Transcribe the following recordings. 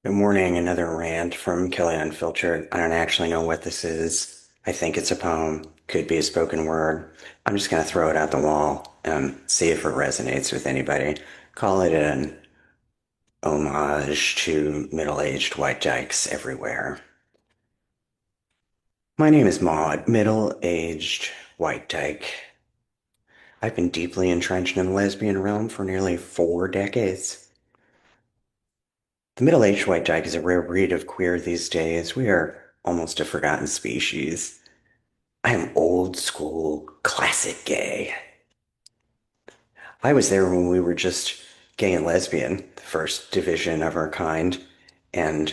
Good morning, another rant from Kelly Unfiltered. I don't actually know what this is. I think it's a poem, could be a spoken word. I'm just going to throw it out the wall and see if it resonates with anybody. Call it an homage to middle-aged white dykes everywhere. My name is Maud, middle-aged white dyke. I've been deeply entrenched in the lesbian realm for nearly 4 decades. The middle-aged white dyke is a rare breed of queer these days. We are almost a forgotten species. I am old school, classic gay. I was there when we were just gay and lesbian, the first division of our kind, and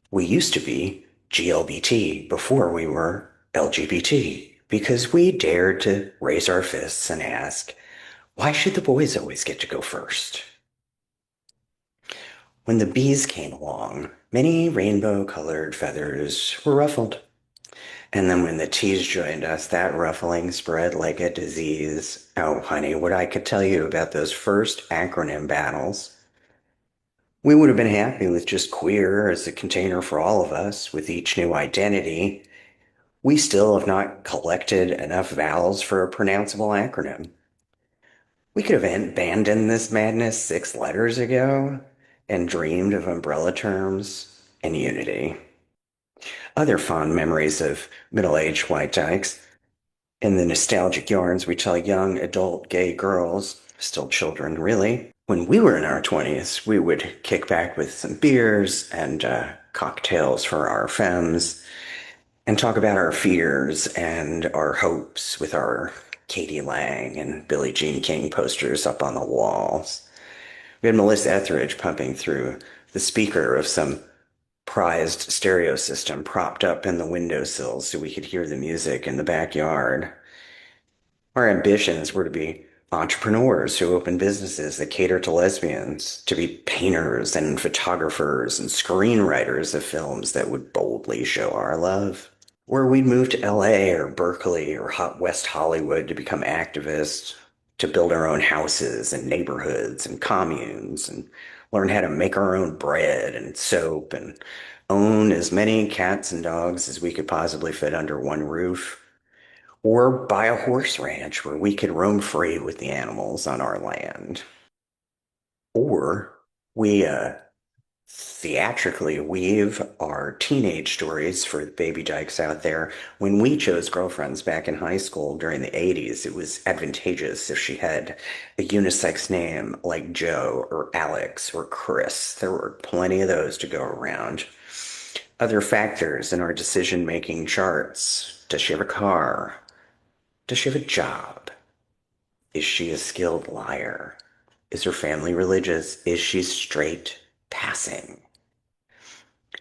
we used to be GLBT before we were LGBT because we dared to raise our fists and ask, why should the boys always get to go first? When the bees came along, many rainbow colored feathers were ruffled. And then when the T's joined us, that ruffling spread like a disease. Oh, honey, what I could tell you about those first acronym battles. We would have been happy with just queer as a container for all of us, with each new identity. We still have not collected enough vowels for a pronounceable acronym. We could have abandoned this madness 6 letters ago and dreamed of umbrella terms and unity. Other fond memories of middle-aged white dykes. In the nostalgic yarns we tell young adult gay girls, still children really, when we were in our 20s, we would kick back with some beers and cocktails for our femmes and talk about our fears and our hopes with our Katie Lang and Billie Jean King posters up on the walls. We had Melissa Etheridge pumping through the speaker of some prized stereo system propped up in the windowsill so we could hear the music in the backyard. Our ambitions were to be entrepreneurs who open businesses that cater to lesbians, to be painters and photographers and screenwriters of films that would boldly show our love. Or we'd move to LA or Berkeley or Hot West Hollywood to become activists, to build our own houses and neighborhoods and communes and learn how to make our own bread and soap and own as many cats and dogs as we could possibly fit under one roof, or buy a horse ranch where we could roam free with the animals on our land. Or we theatrically weave our teenage stories for the baby dykes out there. When we chose girlfriends back in high school during the 80s, it was advantageous if she had a unisex name like Joe or Alex or Chris. There were plenty of those to go around. Other factors in our decision-making charts. Does she have a car? Does she have a job? Is she a skilled liar? Is her family religious? Is she straight passing?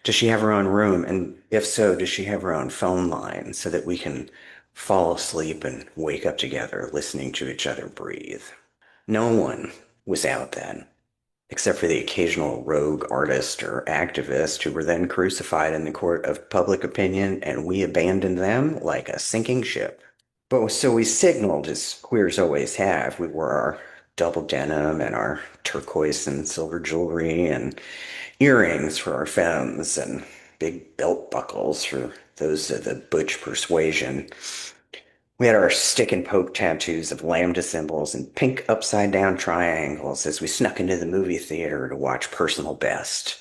Does she have her own room? And if so, does she have her own phone line so that we can fall asleep and wake up together listening to each other breathe? No one was out then, except for the occasional rogue artist or activist who were then crucified in the court of public opinion, and we abandoned them like a sinking ship. But so we signaled, as queers always have. We wore our double denim and our turquoise and silver jewelry and earrings for our femmes and big belt buckles for those of the butch persuasion. We had our stick and poke tattoos of lambda symbols and pink upside down triangles as we snuck into the movie theater to watch Personal Best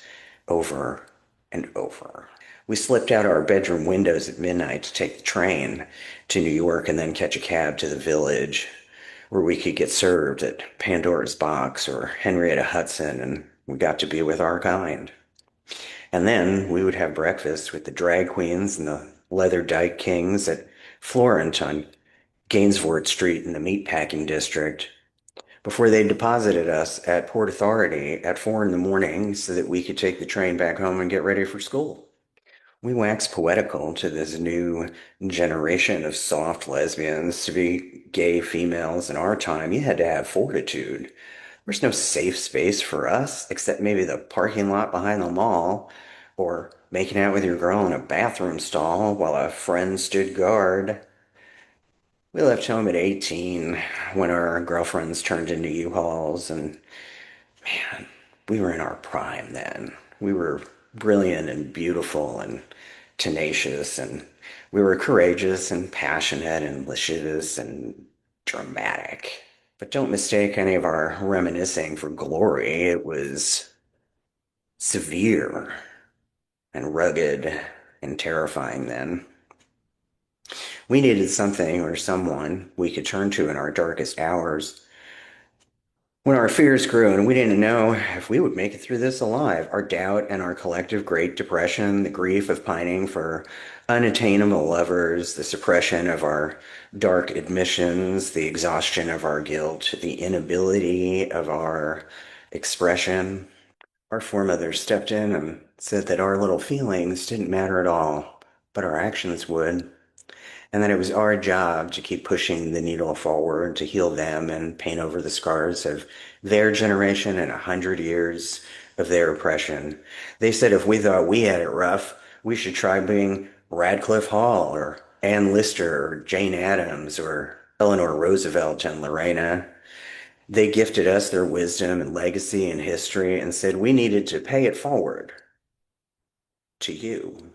over and over. We slipped out our bedroom windows at midnight to take the train to New York and then catch a cab to the village where we could get served at Pandora's Box or Henrietta Hudson, and we got to be with our kind. And then we would have breakfast with the drag queens and the leather dyke kings at Florent on Gainsford Street in the meatpacking district before they deposited us at Port Authority at 4 in the morning so that we could take the train back home and get ready for school. We wax poetical to this new generation of soft lesbians. To be gay females in our time, you had to have fortitude. There's no safe space for us except maybe the parking lot behind the mall or making out with your girl in a bathroom stall while a friend stood guard. We left home at 18 when our girlfriends turned into U-Hauls, and man, we were in our prime then. We were brilliant and beautiful and tenacious, and we were courageous and passionate and lascivious and dramatic. But don't mistake any of our reminiscing for glory. It was severe and rugged and terrifying then. We needed something or someone we could turn to in our darkest hours. When our fears grew and we didn't know if we would make it through this alive, our doubt and our collective Great Depression, the grief of pining for unattainable lovers, the suppression of our dark admissions, the exhaustion of our guilt, the inability of our expression, our foremothers stepped in and said that our little feelings didn't matter at all, but our actions would, and that it was our job to keep pushing the needle forward to heal them and paint over the scars of their generation and 100 years of their oppression. They said if we thought we had it rough, we should try being Radcliffe Hall or Ann Lister or Jane Addams or Eleanor Roosevelt and Lorena. They gifted us their wisdom and legacy and history and said we needed to pay it forward to you.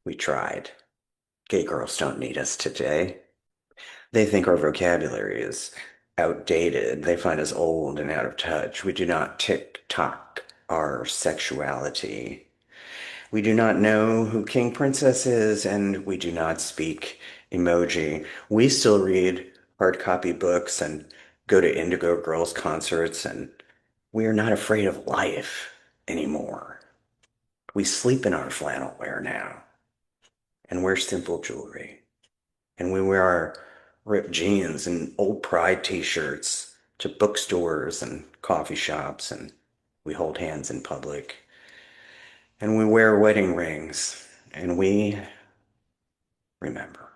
We tried. Gay girls don't need us today. They think our vocabulary is outdated. They find us old and out of touch. We do not tick-tock our sexuality. We do not know who King Princess is, and we do not speak emoji. We still read hard copy books and go to Indigo Girls concerts, and we are not afraid of life anymore. We sleep in our flannel wear now and wear simple jewelry. And we wear our ripped jeans and old Pride t-shirts to bookstores and coffee shops, and we hold hands in public. And we wear wedding rings, and we remember.